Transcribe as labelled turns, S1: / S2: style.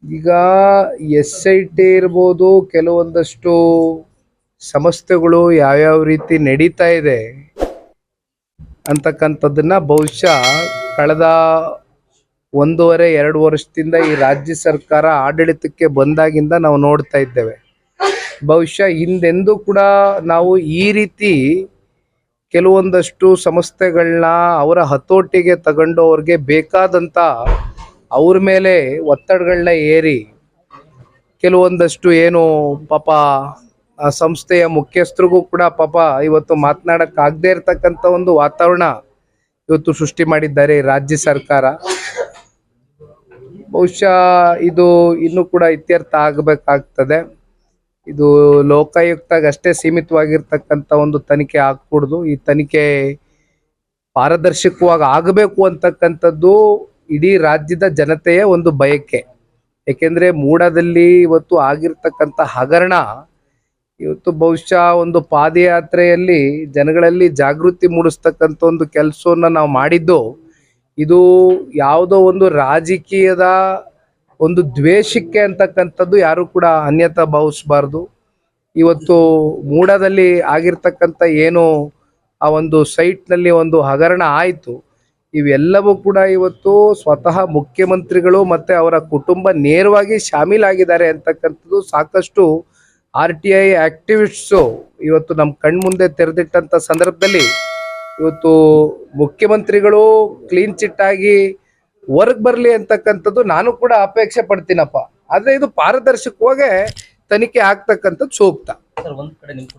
S1: ಈಗ SIT ಇರ್ಬೋದು, ಕೆಲವೊಂದಷ್ಟು ಸಂಸ್ಥೆಗಳು ಯಾವ್ಯಾವ ರೀತಿ ನಡೀತಾ ಇದೆ ಅಂತಕ್ಕಂಥದ್ದನ್ನ ಬಹುಶಃ ಕಳೆದ 1.5-2 ವರ್ಷದಿಂದ ಈ ರಾಜ್ಯ ಸರ್ಕಾರ ಆಡಳಿತಕ್ಕೆ ಬಂದಾಗಿಂದ ನಾವು ನೋಡ್ತಾ ಇದ್ದೇವೆ. ಬಹುಶಃ ಹಿಂದೆಂದೂ ಕೂಡ ನಾವು ಈ ರೀತಿ ಕೆಲವೊಂದಷ್ಟು ಸಂಸ್ಥೆಗಳನ್ನ ಅವರ ಹತೋಟಿಗೆ ತಗೊಂಡು ಅವ್ರಿಗೆ ಬೇಕಾದಂಥ ಅವ್ರ ಮೇಲೆ ಒತ್ತಡಗಳನ್ನ ಏರಿ ಕೆಲವೊಂದಷ್ಟು ಏನು ಪಾಪ ಆ ಸಂಸ್ಥೆಯ ಮುಖ್ಯಸ್ಥರಿಗೂ ಕೂಡ ಪಾಪ ಇವತ್ತು ಮಾತನಾಡಕ್ಕಾಗದೇ ಇರತಕ್ಕಂಥ ಒಂದು ವಾತಾವರಣ ಇವತ್ತು ಸೃಷ್ಟಿ ಮಾಡಿದ್ದಾರೆ ಈ ರಾಜ್ಯ ಸರ್ಕಾರ. ಬಹುಶಃ ಇದು ಇನ್ನೂ ಕೂಡ ಇತ್ಯರ್ಥ ಆಗಬೇಕಾಗ್ತದೆ. ಇದು ಲೋಕಾಯುಕ್ತಗೆ ಅಷ್ಟೇ ಸೀಮಿತವಾಗಿರ್ತಕ್ಕಂಥ ಒಂದು ತನಿಖೆ ಆಗ್ಕೂಡ್ದು. ಈ ತನಿಖೆ ಪಾರದರ್ಶಕವಾಗಿ ಆಗಬೇಕು ಅಂತಕ್ಕಂಥದ್ದು ಇಡೀ ರಾಜ್ಯದ ಜನತೆಯ ಒಂದು ಬಯಕೆ. ಏಕೆಂದರೆ ಮೂಡಾದಲ್ಲಿ ಇವತ್ತು ಆಗಿರ್ತಕ್ಕಂಥ ಹಗರಣ ಇವತ್ತು ಬಹುಶಃ ಒಂದು ಪಾದಯಾತ್ರೆಯಲ್ಲಿ ಜನಗಳಲ್ಲಿ ಜಾಗೃತಿ ಮೂಡಿಸ್ತಕ್ಕಂಥ ಒಂದು ಕೆಲಸವನ್ನು ನಾವು ಮಾಡಿದ್ದು. ಇದು ಯಾವುದೋ ಒಂದು ರಾಜಕೀಯದ ಒಂದು ದ್ವೇಷಕ್ಕೆ ಅಂತಕ್ಕಂಥದ್ದು ಯಾರು ಕೂಡ ಅನ್ಯತಾ ಭಾವಿಸಬಾರ್ದು. ಇವತ್ತು ಮೂಡಾದಲ್ಲಿ ಆಗಿರ್ತಕ್ಕಂಥ ಏನು ಆ ಒಂದು ಸೈಟ್ನಲ್ಲಿ ಒಂದು ಹಗರಣ ಆಯಿತು, ಇವೆಲ್ಲವೂ ಕೂಡ ಇವತ್ತು ಸ್ವತಃ ಮುಖ್ಯಮಂತ್ರಿಗಳು ಮತ್ತು ಅವರ ಕುಟುಂಬ ನೇರವಾಗಿ ಶಾಮೀಲಾಗಿದ್ದಾರೆ ಅಂತಕ್ಕಂಥದ್ದು ಸಾಕಷ್ಟು RTI ಆಕ್ಟಿವಿಸ್ಟ್ಸು ಇವತ್ತು ನಮ್ಮ ಕಣ್ಮುಂದೆ ತೆರೆದಿಟ್ಟಂಥ ಸಂದರ್ಭದಲ್ಲಿ ಇವತ್ತು ಮುಖ್ಯಮಂತ್ರಿಗಳು ಕ್ಲೀನ್ ಚಿಟ್ ಆಗಿ ಹೊರಗೆ ಬರಲಿ ಅಂತಕ್ಕಂಥದ್ದು ನಾನು ಕೂಡ ಅಪೇಕ್ಷೆ ಪಡ್ತೀನಪ್ಪ. ಆದರೆ ಇದು ಪಾರದರ್ಶಕವಾಗಿ ತನಿಖೆ ಆಗ್ತಕ್ಕಂಥದ್ದು ಸೂಕ್ತ.